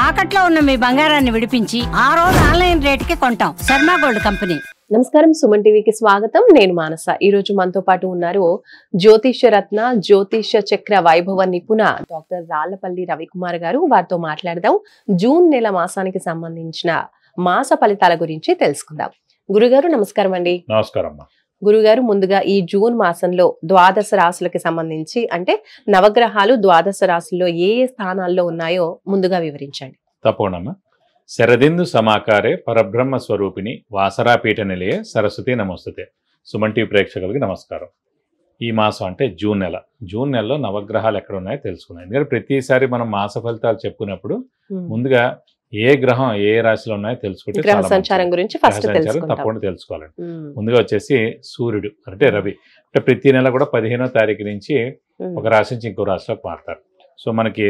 తాకట్లో ఉన్న మీ బంగారాన్ని విడిపించి ఆ రోజు ఆన్లైన్ రేటుకి కొంటాం. Sharma gold company. నమస్కారం, సుమన్ టీవీకి స్వాగతం. నేను మానస. ఈ రోజు మనతో పాటు ఉన్నారు జ్యోతిష్య రత్న, జ్యోతిష్య చక్ర వైభవ నిపుణ డాక్టర్ రాళ్లపల్లి రవికుమార్ గారు. వారితో మాట్లాడదాం. జూన్ నెల మాసానికి సంబంధించిన మాస ఫలితాల గురించి తెలుసుకుందాం. గురుగారు నమస్కారం అండి. నమస్కారం. గురుగారు, ముందుగా ఈ జూన్ మాసంలో ద్వాదశ రాశులకి సంబంధించి అంటే నవగ్రహాలు ద్వాదశ రాశుల్లో ఏ ఏ స్థానాల్లో ఉన్నాయో ముందుగా వివరించండి. తప్పకుండా. శరదిందు సమాకారే పరబ్రహ్మ స్వరూపిణి వాసరాపీఠ నిలయే సరస్వతి నమస్తుతే. సుమన్ టీవీ ప్రేక్షకులకి నమస్కారం. ఈ మాసం అంటే జూన్ నెల. జూన్ నెలలో నవగ్రహాలు ఎక్కడ ఉన్నాయో తెలుసుకున్నాం. ఎందుకంటే ప్రతిసారి మనం మాస ఫలితాలు చెప్పుకున్నప్పుడు ముందుగా ఏ గ్రహం ఏ రాశిలో ఉన్నాయో తెలుసుకుంటే సంచారం గురించి తప్పకుండా తెలుసుకోవాలండి. ముందుగా వచ్చేసి సూర్యుడు అంటే రవి. అంటే ప్రతి నెల కూడా 15వ తారీఖు నుంచి ఒక రాశి నుంచి ఇంకో రాశిలోకి మారుతారు. సో మనకి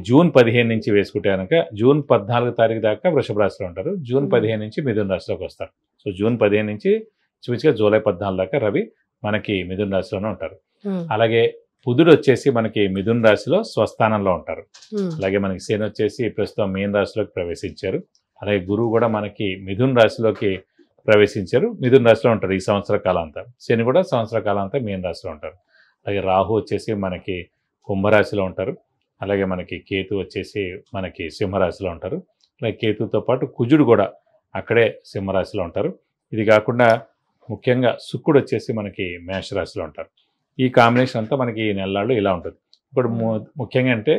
జూన్ 15 నుంచి వేసుకుంటే కనుక జూన్ 14 తారీఖు దాకా వృషభ రాశిలో ఉంటారు. జూన్ 15 నుంచి మిథున రాశిలోకి వస్తారు. సో జూన్ 15 నుంచి చూపించగా జూలై 14 దాకా రవి మనకి మిథున రాశిలోనే ఉంటారు. అలాగే బుధుడు వచ్చేసి మనకి మిథున రాశిలో స్వస్థానంలో ఉంటారు. అలాగే మనకి శని వచ్చేసి ప్రస్తుతం మీన రాశిలోకి ప్రవేశించారు. అలాగే గురువు కూడా మనకి మిథున రాశిలోకి ప్రవేశించారు. మిథున రాశిలో ఉంటారు ఈ సంవత్సర కాలం అంతా. శని కూడా సంవత్సర కాలం అంతా మీన రాశిలో ఉంటారు. అలాగే రాహు వచ్చేసి మనకి కుంభరాశిలో ఉంటారు. అలాగే మనకి కేతు వచ్చేసి మనకి సింహరాశిలో ఉంటారు. అలాగే కేతుతో పాటు కుజుడు కూడా అక్కడే సింహరాశిలో ఉంటారు. ఇది కాకుండా ముఖ్యంగా శుక్రుడు వచ్చేసి మనకి మేషరాశిలో ఉంటారు. ఈ కాంబినేషన్ అంతా మనకి ఈ నెలల్లో ఇలా ఉంటుంది. ఇప్పుడు ముఖ్యంగా అంటే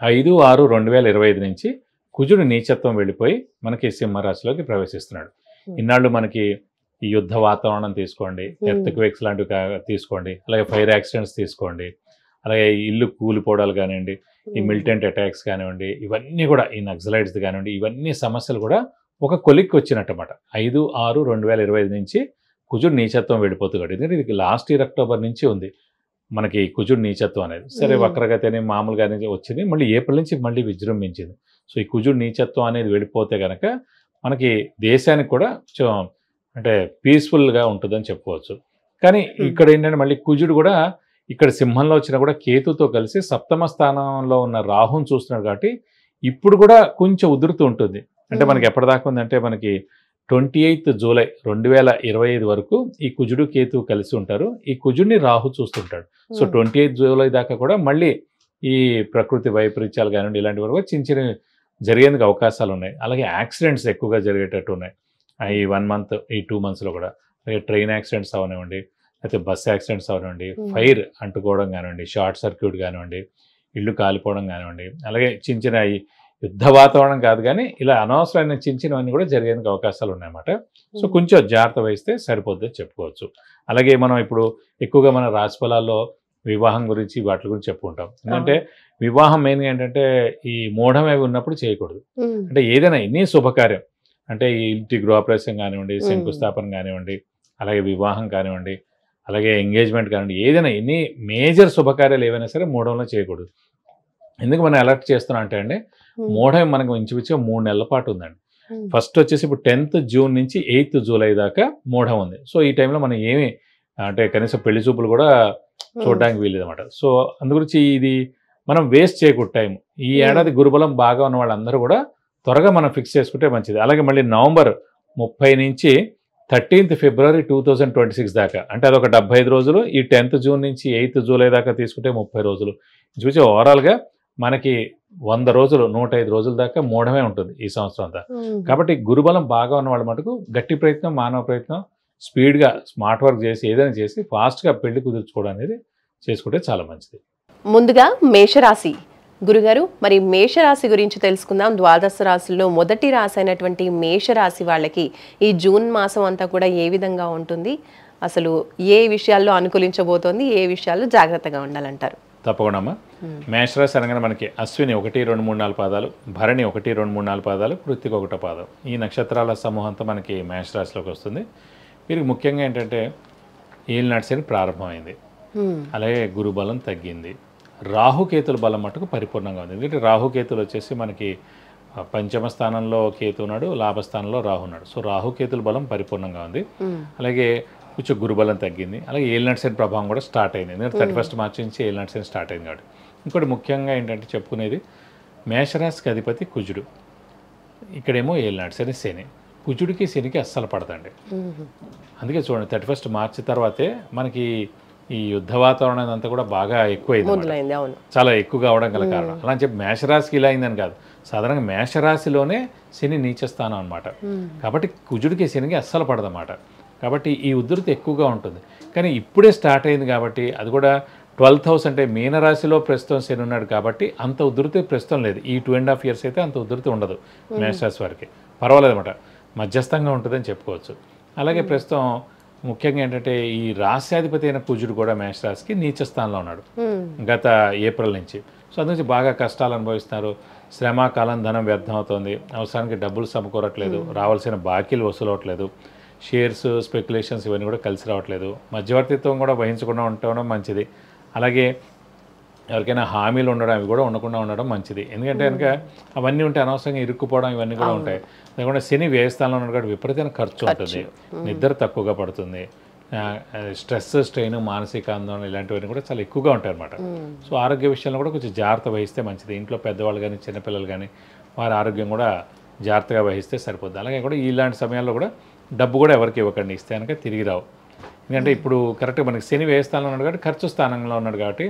5/6/2025 నుంచి కుజుడు నీచత్వం వెళ్ళిపోయి మనకి సింహరాశిలోకి ప్రవేశిస్తున్నాడు. ఇన్నాళ్ళు మనకి ఈ యుద్ధ వాతావరణం తీసుకోండి, ఎర్త్క్వేక్స్ లాంటివి తీసుకోండి, అలాగే ఫైర్ యాక్సిడెంట్స్ తీసుకోండి, అలాగే ఇల్లు కూలిపోవడాలు కానివ్వండి, ఈ మిలిటెంట్ అటాక్స్ కానివ్వండి, ఇవన్నీ కూడా ఈ నక్సలైట్స్ కానివ్వండి, ఇవన్నీ సమస్యలు కూడా ఒక కొలిక్కి వచ్చినట్టమాట. 5/6/2025 నుంచి కుజుడు నీచత్వం వెళ్ళిపోతున్నాడు. ఎందుకంటే ఇది లాస్ట్ ఇయర్ అక్టోబర్ నుంచి ఉంది మనకి కుజుడు నీచత్వం అనేది. సరే వక్రగతి అని మామూలుగానే వచ్చింది, మళ్ళీ ఏప్రిల్ నుంచి మళ్ళీ విజృంభించింది. సో ఈ కుజుడు నీచత్వం అనేది వెళ్ళిపోతే కనుక మనకి దేశానికి కూడా అంటే పీస్ఫుల్గా ఉంటుందని చెప్పుకోవచ్చు. కానీ ఇక్కడ ఏంటంటే మళ్ళీ కుజుడు కూడా ఇక్కడ సింహంలో వచ్చినా కూడా కేతుతో కలిసి సప్తమ స్థానంలో ఉన్న రాహుని చూస్తున్నాడు. కాబట్టి ఇప్పుడు కూడా కొంచెం ఉదురుతూ ఉంటుంది. అంటే మనకి ఎప్పటిదాకా ఉందంటే మనకి 28 జూలై 2025 వరకు ఈ కుజుడు కేతు కలిసి ఉంటారు. ఈ కుజుడిని రాహు చూస్తుంటాడు. సో 28 జూలై దాకా కూడా మళ్ళీ ఈ ప్రకృతి వైపరీత్యాలు కానివ్వండి ఇలాంటి వరకు చిన్న చిన్న జరిగేందుకు అవకాశాలు ఉన్నాయి. అలాగే యాక్సిడెంట్స్ ఎక్కువగా జరిగేటట్టు ఉన్నాయి ఈ 1 మంత్ ఈ 2 మంత్స్లో కూడా. అలాగే ట్రైన్ యాక్సిడెంట్స్ అవనివ్వండి, అయితే బస్ యాక్సిడెంట్స్ అవనివ్వండి, ఫైర్ అంటుకోవడం కానివ్వండి, షార్ట్ సర్క్యూట్ కానివ్వండి, ఇల్లు కాలిపోవడం కానివ్వండి, అలాగే చిన్న చిన్న యుద్ధ వాతావరణం కాదు కానీ ఇలా అనవసరమైన చిన్న చిన్నవన్నీ కూడా జరిగేందుకు అవకాశాలు ఉన్నాయన్నమాట. సో కొంచెం జాగ్రత్త వహిస్తే సరిపోద్దని చెప్పుకోవచ్చు. అలాగే మనం ఇప్పుడు ఎక్కువగా మన రాశి ఫలాల్లో వివాహం గురించి వాటి గురించి చెప్పుకుంటాం. ఎందుకంటే వివాహం మెయిన్ ఏంటంటే ఈ మూఢం అవి ఉన్నప్పుడు చేయకూడదు. అంటే ఏదైనా ఎన్ని శుభకార్యం అంటే ఈ ఇంటి గృహప్రవేశం కానివ్వండి, శంకుస్థాపన కానివ్వండి, అలాగే వివాహం కానివ్వండి, అలాగే ఎంగేజ్మెంట్ కానివ్వండి, ఏదైనా ఎన్ని మేజర్ శుభకార్యాలు ఏవైనా సరే మూఢంలో చేయకూడదు. ఎందుకు మనం అలర్ట్ చేస్తున్నాం అంటే అండి, మూఢం మనకు ఇంచుమించుగా 3 నెలల పాటు ఉందండి. ఫస్ట్ వచ్చేసి ఇప్పుడు 10th జూన్ నుంచి 8th జూలై దాకా మూఢం ఉంది. సో ఈ టైంలో మనం ఏమి అంటే కనీసం పెళ్లి చూపులు కూడా చూడడానికి వీలేదన్నమాట. సో అందుగురించి ఇది మనం వేస్ట్ చేయకూడదు టైం. ఈ ఏడాది గురుబలం బాగా ఉన్న వాళ్ళందరూ కూడా త్వరగా మనం ఫిక్స్ చేసుకుంటే మంచిది. అలాగే మళ్ళీ నవంబర్ 30 నుంచి 13th ఫిబ్రవరి 2026 దాకా అంటే అదొక 75 రోజులు. ఈ 10th జూన్ నుంచి 8th జూలై దాకా తీసుకుంటే 30 రోజులు. చూసి ఓవరాల్గా మనకి 100 రోజులు 105 రోజుల దాకా మూఢమే ఉంటుంది ఈ సంవత్సరం అంతా. కాబట్టి గురుబలం బాగా ఉన్న వాళ్ళ మటుకు గట్టి ప్రయత్నం, మానవ ప్రయత్నం, స్పీడ్గా స్మార్ట్ వర్క్ చేసి ఏదైనా చేసి ఫాస్ట్గా పెళ్లి కుదుర్చుకోవడం అనేది చేసుకుంటే చాలా మంచిది. ముందుగా మేషరాశి గురుగారు, మరి మేషరాశి గురించి తెలుసుకుందాం. ద్వాదశ రాశుల్లో మొదటి రాశి అయినటువంటి మేషరాశి వాళ్ళకి ఈ జూన్ మాసం అంతా కూడా ఏ విధంగా ఉంటుంది, అసలు ఏ విషయాల్లో అనుకూలించబోతోంది, ఏ విషయాల్లో జాగ్రత్తగా ఉండాలంటారు? తప్పకుండా అమ్మా. మేషరాశి అనగానే మనకి అశ్విని 1, 2, 3, 4 పాదాలు, భరణి 1, 2, 3, 4 పాదాలు, కృత్తిక 1 పాదం. ఈ నక్షత్రాల సమూహంతో మనకి మేషరాశిలోకి వస్తుంది. వీరికి ముఖ్యంగా ఏంటంటే ఏలినాటి శని ప్రారంభమైంది, అలాగే గురుబలం తగ్గింది, రాహుకేతుల బలం మటుకు పరిపూర్ణంగా ఉంది. ఎందుకంటే రాహుకేతులు వచ్చేసి మనకి పంచమ స్థానంలో కేతు ఉన్నాడు, లాభస్థానంలో రాహు ఉన్నాడు. సో రాహుకేతుల బలం పరిపూర్ణంగా ఉంది. అలాగే కొంచెం గురుబలం తగ్గింది. అలాగే ఏలినాటి శని ప్రభావం కూడా స్టార్ట్ అయింది. ఎందుకంటే 31 మార్చి నుంచి ఏలినాటి శని స్టార్ట్ అయింది కాబట్టి. ఇంకోటి ముఖ్యంగా ఏంటంటే చెప్పుకునేది మేషరాశికి అధిపతి కుజుడు, ఇక్కడేమో ఏలినాడు శని. కుజుడికి శనికి అస్సలు పడదండి. అందుకే చూడండి 31 మార్చి తర్వాతే మనకి ఈ యుద్ధ వాతావరణం అంతా కూడా బాగా ఎక్కువైంది, చాలా ఎక్కువగా అవడం గల కారణం. అలా అని చెప్పి మేషరాశికి ఇలా అయిందని కాదు, సాధారణంగా మేషరాశిలోనే శని నీచస్థానం అనమాట. కాబట్టి కుజుడికి శనికి అస్సలు పడదన్నమాట. కాబట్టి ఈ ఉధృతి ఎక్కువగా ఉంటుంది. కానీ ఇప్పుడే స్టార్ట్ అయింది కాబట్టి, అది కూడా 12th హౌస్ అంటే మీనరాశిలో ప్రస్తుతం శని ఉన్నాడు కాబట్టి అంత ఉధృతి ప్రస్తుతం లేదు. ఈ 2.5 years అయితే అంత ఉధృతి ఉండదు మేషరాశి వారికి, పర్వాలేదు అనమాట, మధ్యస్థంగా ఉంటుందని చెప్పుకోవచ్చు. అలాగే ప్రస్తుతం ముఖ్యంగా ఏంటంటే ఈ రాశ్యాధిపతి అయిన కుజుడు కూడా మేషరాశికి నీచ స్థానంలో ఉన్నాడు గత ఏప్రిల్ నుంచి. సో అందుకని బాగా కష్టాలు అనుభవిస్తున్నారు. శ్రమ కాలం ధనం వ్యర్థం అవుతుంది, అవసరానికి డబ్బులు సమకూరట్లేదు, రావాల్సిన బాకీలు వసూలవట్లేదు, షేర్స్ స్పెక్యులేషన్స్ ఇవన్నీ కూడా కలిసి రావట్లేదు, మధ్యవర్తిత్వం కూడా వహించకుండా ఉండడం మంచిది. అలాగే ఎవరికైనా హామీలు ఉండడం అవి కూడా ఉండకుండా ఉండడం మంచిది. ఎందుకంటే కనుక అవన్నీ ఉంటే అనవసరంగా ఇరుక్కుపోవడం ఇవన్నీ కూడా ఉంటాయి. లేకుండా శని వ్యయస్థానంలో ఉన్న కూడా విపరీతమైన ఖర్చు ఉంటుంది, నిద్ర తక్కువగా పడుతుంది, స్ట్రెస్ స్ట్రెయిన్ మానసిక ఆందోళన ఇలాంటివన్నీ కూడా చాలా ఎక్కువగా ఉంటాయి అన్నమాట. సో ఆరోగ్య విషయంలో కూడా కొంచెం జాగ్రత్త వహిస్తే మంచిది. ఇంట్లో పెద్దవాళ్ళు కానీ చిన్నపిల్లలు కానీ వారి ఆరోగ్యం కూడా జాగ్రత్తగా వహిస్తే సరిపోద్ది. అలాగే కూడా ఇలాంటి సమయాల్లో కూడా డబ్బు కూడా ఎవరికి ఇవ్వకండి, ఇస్తే కనుక తిరిగి రావు. ఎందుకంటే ఇప్పుడు కరెక్ట్గా మనకి శని వ్యయస్థానంలో ఉన్నాడు కాబట్టి ఖర్చు స్థానంలో ఉన్నాడు కాబట్టి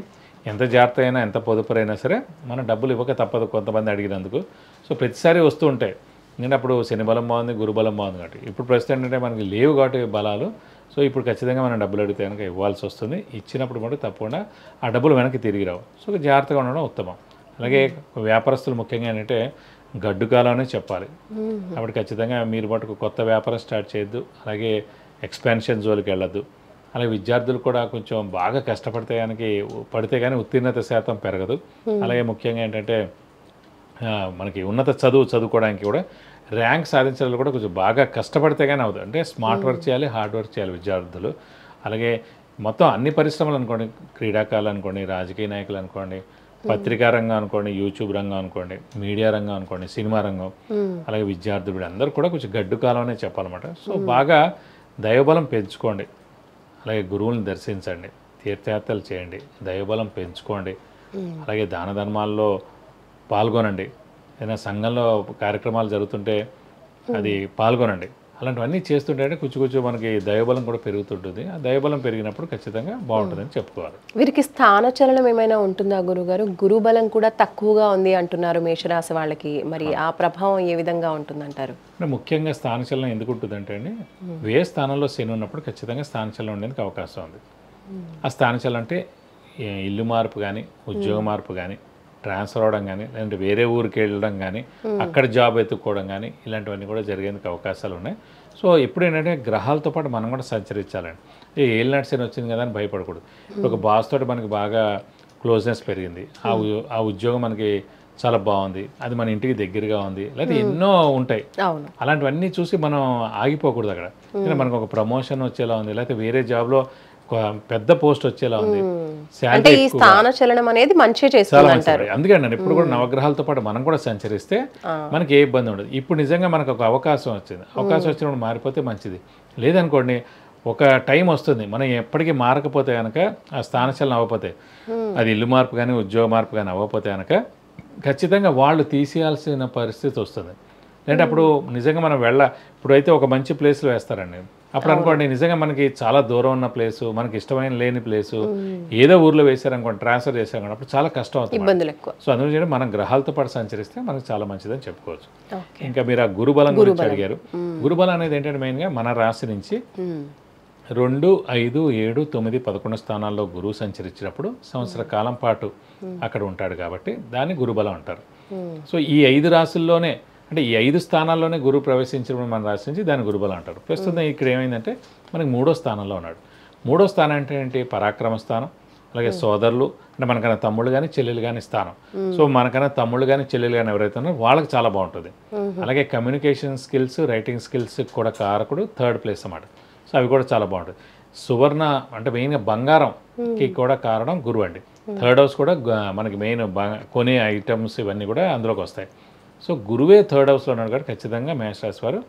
ఎంత జాగ్రత్త అయినా ఎంత పొదుపురైనా సరే మన డబ్బులు ఇవ్వక తప్పదు కొంతమంది అడిగినందుకు. సో ప్రతిసారి వస్తూ ఉంటాయి. ఎందుకంటే అప్పుడు శని బలం బాగుంది, గురు బలం బాగుంది కాబట్టి. ఇప్పుడు ప్రస్తుతం ఏంటంటే మనకి లేవు కాబట్టి బలాలు. సో ఇప్పుడు ఖచ్చితంగా మనం డబ్బులు అడిగితే కనుక ఇవ్వాల్సి వస్తుంది. ఇచ్చినప్పుడు కూడా తప్పకుండా ఆ డబ్బులు వెనక్కి తిరిగి రావు. సో జాగ్రత్తగా ఉండడం ఉత్తమం. అలాగే వ్యాపారస్తులు ముఖ్యంగా ఏంటంటే గడ్డు కాలమనే చెప్పాలి. కాబట్టి ఖచ్చితంగా మీరు మటుకు కొత్త వ్యాపారం స్టార్ట్ చేయొద్దు, అలాగే ఎక్స్పాన్షన్ జోలికి వెళ్ళొద్దు. అలాగే విద్యార్థులు కూడా కొంచెం బాగా పడితే కానీ ఉత్తీర్ణత శాతం పెరగదు. అలాగే ముఖ్యంగా ఏంటంటే మనకి ఉన్నత చదువుకోవడానికి కూడా ర్యాంక్ సాధించాలి కూడా కొంచెం బాగా కష్టపడితే కానీ అవుతుంది. అంటే స్మార్ట్ వర్క్ చేయాలి, హార్డ్ వర్క్ చేయాలి విద్యార్థులు. అలాగే మొత్తం అన్ని పరిశ్రమలు అనుకోండి, క్రీడాకారులు అనుకోండి, రాజకీయ నాయకులు అనుకోండి, పత్రికా రంగం అనుకోండి, యూట్యూబ్ రంగం అనుకోండి, మీడియా రంగం అనుకోండి, సినిమా రంగం, అలాగే విద్యార్థులు అందరూ కూడా కొంచెం గడ్డు కాలం అనే చెప్పాలన్నమాట. సో బాగా దైవబలం పెంచుకోండి, అలాగే గురువుని దర్శించండి, తీర్థయాత్రలు చేయండి, దైవబలం పెంచుకోండి, అలాగే దాన ధర్మాల్లో పాల్గొనండి. ఏదైనా సంఘంలో కార్యక్రమాలు జరుగుతుంటే అది పాల్గొనండి. అలాంటివన్నీ చేస్తుంటే కొంచెం మనకి దైవబలం కూడా పెరుగుతుంటుంది. ఆ దైవబలం పెరిగినప్పుడు ఖచ్చితంగా బాగుంటుందని చెప్పుకోవాలి. వీరికి స్థానచలనం ఏమైనా ఉంటుందా గురుగారు? గురుబలం కూడా తక్కువగా ఉంది అంటున్నారు మేషరాశి వాళ్ళకి. మరి ఆ ప్రభావం ఏ విధంగా ఉంటుందంటారు? ముఖ్యంగా స్థానచలనం ఎందుకు ఉంటుందంటే అండి, వ్యయ స్థానంలో శని ఉన్నప్పుడు ఖచ్చితంగా స్థానచలనం ఉండేందుకు అవకాశం ఉంది. ఆ స్థానచలనం అంటే ఇల్లు మార్పు కానీ, ఉద్యోగ మార్పు కానీ, ట్రాన్స్ఫర్ అవ్వడం కానీ, లేదంటే వేరే ఊరికి వెళ్ళడం కానీ, అక్కడ జాబ్ ఎత్తుక్కోవడం కానీ, ఇలాంటివన్నీ కూడా జరిగేందుకు అవకాశాలు ఉన్నాయి. సో ఎప్పుడు ఏంటంటే గ్రహాలతో పాటు మనం కూడా సంచరించాలండి. ఏలినాటి శని వచ్చింది కదా అని భయపడకూడదు. ఒక బాస్ తోటి మనకి బాగా క్లోజ్నెస్ పెరిగింది, ఆ ఉద్యోగం మనకి చాలా బాగుంది, అది మన ఇంటికి దగ్గరగా ఉంది, లేకపోతే ఎన్నో ఉంటాయి. అలాంటివన్నీ చూసి మనం ఆగిపోకూడదు అక్కడ. మనకు ఒక ప్రమోషన్ వచ్చేలా ఉంది, లేకపోతే వేరే జాబ్లో పెద్ద పోస్ట్ వచ్చేలా ఉంది, అందుకని ఇప్పుడు కూడా నవగ్రహాలతో పాటు మనం కూడా సంచరిస్తే మనకి ఏ ఇబ్బంది ఉండదు. ఇప్పుడు నిజంగా మనకు ఒక అవకాశం వచ్చింది, అవకాశం వచ్చినప్పుడు మారిపోతే మంచిది. లేదనుకోండి ఒక టైం వస్తుంది మనం ఎప్పటికీ మారకపోతే కనుక, ఆ స్థానచలనం అవ్వకపోతే, అది ఇల్లు మార్పు కానీ ఉద్యోగ మార్పు కానీ అవ్వకపోతే కనుక ఖచ్చితంగా వాళ్ళు తీసేయాల్సిన పరిస్థితి వస్తుంది. లేదంటే అప్పుడు నిజంగా మనం ఇప్పుడైతే ఒక మంచి ప్లేస్లో వేస్తారండి, అప్పుడు అనుకోండి నిజంగా మనకి చాలా దూరం ఉన్న ప్లేసు, మనకి ఇష్టమైన లేని ప్లేసు ఏదో ఊర్లో వేసారనుకోండి, ట్రాన్స్ఫర్ చేసారనుకోండి, అప్పుడు చాలా కష్టం అవుతుంది. సో అందుకని మనం గ్రహాలతో పాటు సంచరిస్తే మనకు చాలా మంచిదని చెప్పుకోవచ్చు. ఇంకా మీరు ఆ గురుబలం గురించి అడిగారు. గురుబలం అనేది ఏంటంటే మెయిన్గా మన రాశి నుంచి 2, 5, 7, 9, 11 స్థానాల్లో గురువు సంచరించినప్పుడు సంవత్సర కాలం పాటు అక్కడ ఉంటాడు కాబట్టి దాన్ని గురుబలం అంటారు. సో ఈ 5 రాశుల్లోనే, అంటే ఈ 5 స్థానాల్లోనే గురువు ప్రవేశించినప్పుడు మన రాశి నుంచి దాన్ని గురుబలం అంటారు. ప్రస్తుతం ఇక్కడ ఏమైందంటే మనకి 3వ స్థానంలో ఉన్నాడు. 3వ స్థానం అంటే ఏంటి? పరాక్రమ స్థానం. అలాగే సోదరులు, అంటే మనకన్నా తమ్ముళ్ళు కానీ చెల్లెలు కానీ స్థానం. సో మనకన్నా తమ్ముళ్ళు కానీ చెల్లెలు కానీ ఎవరైతే ఉన్నారో వాళ్ళకి చాలా బాగుంటుంది. అలాగే కమ్యూనికేషన్ స్కిల్స్, రైటింగ్ స్కిల్స్ కూడా కారకుడు 3rd ప్లేస్ అన్నమాట. సో అవి కూడా చాలా బాగుంటుంది. సువర్ణ అంటే మెయిన్గా బంగారంకి కూడా కారణం గురువు అండి. 3rd హౌస్ కూడా మనకి మెయిన్ కొనే ఐటమ్స్ ఇవన్నీ కూడా అందులోకి వస్తాయి. సో గురువే 3rd హౌస్లో ఉన్నాడు కాబట్టి ఖచ్చితంగా మేషరాశి వారు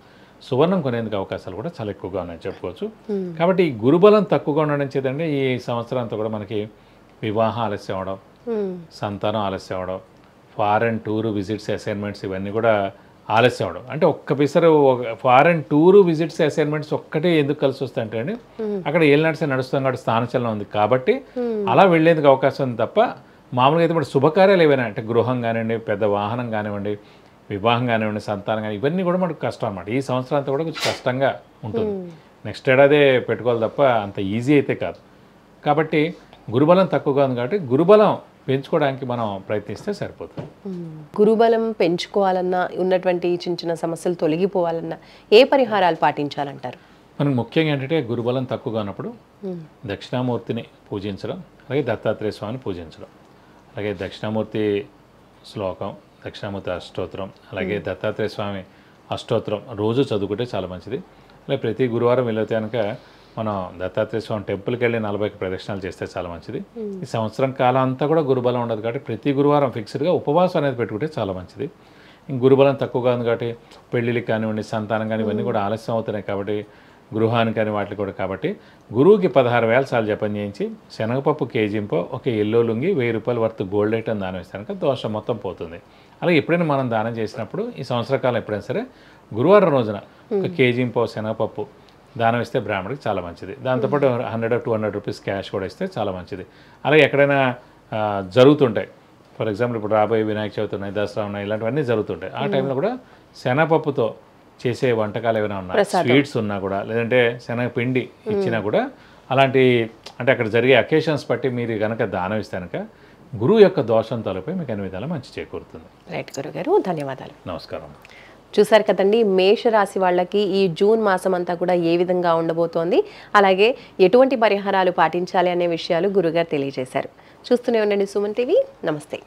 సువర్ణం కొనేందుకు అవకాశాలు కూడా చాలా ఎక్కువగా ఉన్నాయని చెప్పుకోవచ్చు. కాబట్టి ఈ గురుబలం తక్కువగా ఉండడం చేతండి ఈ సంవత్సరం అంతా కూడా మనకి వివాహం ఆలస్యం అవడం, సంతానం ఆలస్యం అవడం, ఫారెన్ టూరు విజిట్స్ అసైన్మెంట్స్ ఇవన్నీ కూడా ఆలస్యం అవడం. అంటే ఒక్క పిసరు ఫారెన్ టూరు విజిట్స్ అసైన్మెంట్స్ ఒక్కటే ఎందుకు కలిసి వస్తాయంటే అండి, అక్కడ ఏలినాడ్సే నడుస్తాం కాబట్టి స్థానచలనం ఉంది కాబట్టి అలా వెళ్ళేందుకు అవకాశం ఉంది తప్ప మామూలుగా అయితే ఇప్పుడు శుభకార్యాలు ఏవైనా అంటే గృహం కానివ్వండి, పెద్ద వాహనం కానివ్వండి, వివాహం కానివ్వండి, సంతానం కానీ ఇవన్నీ కూడా మనకు కష్టం అన్నమాట. ఈ సంవత్సరం అంతా కూడా కొంచెం కష్టంగా ఉంటుంది. నెక్స్ట్ ఏడాదే పెట్టుకోవాలి తప్ప అంత ఈజీ అయితే కాదు. కాబట్టి గురుబలం తక్కువగా ఉంది కాబట్టి గురుబలం పెంచుకోవడానికి మనం ప్రయత్నిస్తే సరిపోతుంది. గురుబలం పెంచుకోవాలన్నా, ఉన్నటువంటి చిన్న చిన్న సమస్యలు తొలగిపోవాలన్నా ఏ పరిహారాలు పాటించాలంటారు? మనకు ముఖ్యంగా ఏంటంటే గురుబలం తక్కువగా ఉన్నప్పుడు దక్షిణామూర్తిని పూజించడం, అలాగే దత్తాత్రేయ స్వామిని పూజించడం, అలాగే దక్షిణామూర్తి శ్లోకం, దక్షిణామూర్తి అష్టోత్తరం, అలాగే దత్తాత్రేయ స్వామి అష్టోత్తరం రోజు చదువుకుంటే చాలా మంచిది. అలాగే ప్రతి గురువారం వెళ్ళితే కనుక మనం దత్తాత్రేయ స్వామి టెంపుల్కి వెళ్ళి 40 ప్రదక్షిణాలు చేస్తే చాలా మంచిది. ఈ సంవత్సరం కాలం అంతా కూడా గురుబలం ఉండదు కాబట్టి ప్రతి గురువారం ఫిక్స్డ్గా ఉపవాసం అనేది పెట్టుకుంటే చాలా మంచిది. ఇంక గురుబలం తక్కువగా ఉంది కాబట్టి పెళ్ళిళ్ళకి కానివ్వండి, సంతానం కానీ ఇవన్నీ కూడా ఆలస్యం అవుతున్నాయి కాబట్టి గృహానికి కానీ వాటికి కూడా కాబట్టి గురువుకి 16,000 సార్లు జపం చేయించి శనగపప్పు కేజీంపో ఒక ఎల్లో లుంగి 1000 రూపాయల వర్త్ గోల్డ్ ఐటమ్ దానం ఇస్తే కనుక దోషం మొత్తం పోతుంది. అలాగే ఎప్పుడైనా మనం దానం చేసినప్పుడు ఈ సంవత్సర కాలం ఎప్పుడైనా సరే గురువారం రోజున ఒక కేజీంపో శనగపప్పు దానం ఇస్తే బ్రాహ్మడికి చాలా మంచిది. దాంతోపాటు 100-200 రూపీస్ క్యాష్ కూడా ఇస్తే చాలా మంచిది. అలాగే ఎక్కడైనా జరుగుతుంటాయి, ఫర్ ఎగ్జాంపుల్ ఇప్పుడు రాబోయే వినాయక చవితి ఉన్నాయి, దసరా ఉన్నాయి, ఇలాంటివన్నీ జరుగుతుంటాయి. ఆ టైంలో కూడా శనగపప్పుతో చేసే వంటకాలు ఏమైనా ఉన్నా, స్వీట్స్ ఉన్నా కూడా, లేదంటే శనగపిండి ఇచ్చినా కూడా అలాంటి అంటే అక్కడ జరిగే అకేషన్స్ బట్టి మీరు కనుక దానం ఇస్తే కనుక గురువు యొక్క దోషం తొలగిపోయి మీకు అన్ని విధాలు మంచి చేకూరుతుంది. రైట్ గురుగారు, ధన్యవాదాలు. నమస్కారం. చూసారు కదండి, మేషరాశి వాళ్ళకి ఈ జూన్ మాసం అంతా కూడా ఏ విధంగా ఉండబోతోంది, అలాగే ఎటువంటి పరిహారాలు పాటించాలి అనే విషయాలు గురుగారు తెలియజేశారు. చూస్తూనే ఉండండి సుమన్ టీవీ. నమస్తే.